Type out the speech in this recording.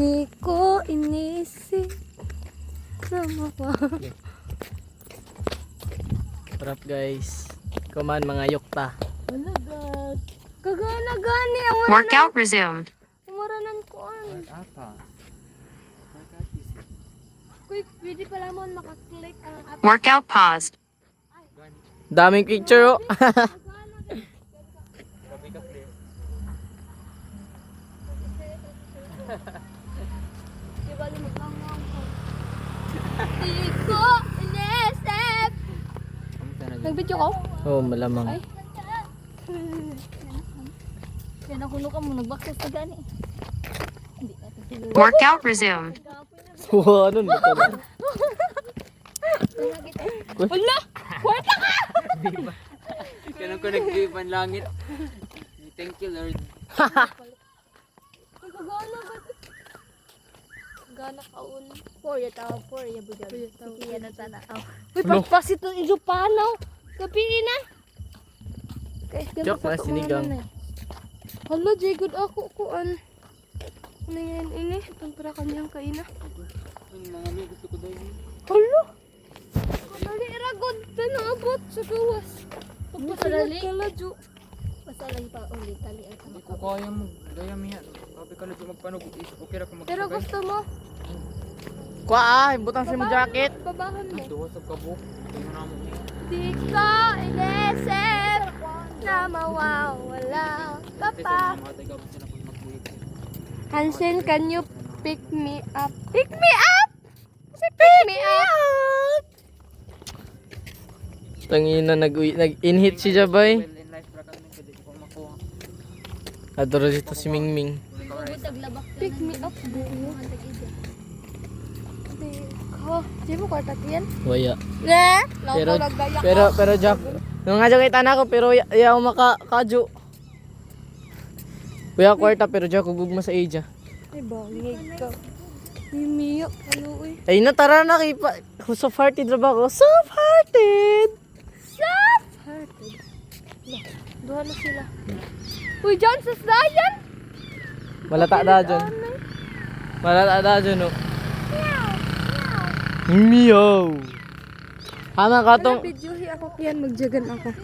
Di ko inisip na Sarap guys. Kuman mga yukta. Kagana gani ang Workout resumed. umaranan ko an. Quick, pwede pala mo makaklik ang app. Workout paused. Daming picture oh. Di ba lumaglamang ko? Di ko inisip. Nag-video ko? Oh, malamang. Ay. Kaya nakuno ka mo, nagbaktas na gani. Hindi natin siguro. Workout resumed. So, ano nito na? Wala! Kwarta ka! Ganun ko nag-iban langit. Thank you, Lord. Kagana ba? Gana kaun. Porya tao, porya bugan. Sige na sana. Uy, pagpasit ng ilupanaw. Kapiin na. Joke na, sinigang. Hala, jay good ako kuan. Ano yan ini? Itong para kanyang kaina. Yung mga may gusto ko daw yun. Hala! Dali iragod. Ito abot sa gawas. Pagpasalit ka la, Jo. Pasalay pa ulit. Tali ang Hindi ko kaya mo. Gaya mo yan. Sabi ka na dyan magpanog. Okay ra ko magsagay. Pero gusto mo? Kwa butang si mo jacket. Babahan mo. Duwa sa kabuk. Hindi mo na mo niya. Di ko inisip na mawawala ka pa. Mga taga mo sila kung mag-wait. Hansen, can you pick me up? Pick me up? Kasi pick me up. Tangina nag-inhit si Jabay. Well, in life ra kami kasi ko makuha. Adoro dito si Mingming. Pick me up, buo. Di mo kwarta yan? Waya. Ne? Pero Jack, nung nga Jack itan ako pero ayaw makakadyo. Kuya kwarta pero Jack gugma sa Asia. Ay, bangig ka. Mimiyo, halo eh. Ay natara na kay pa. Soft hearted ra ba ako? Soft hearted. Hearted. Duha na sila. Uy, John, sa Dayan! Malata da dyan. Malata da dyan no. Meow. Ana ka tong Video ako yan, magjagan ako.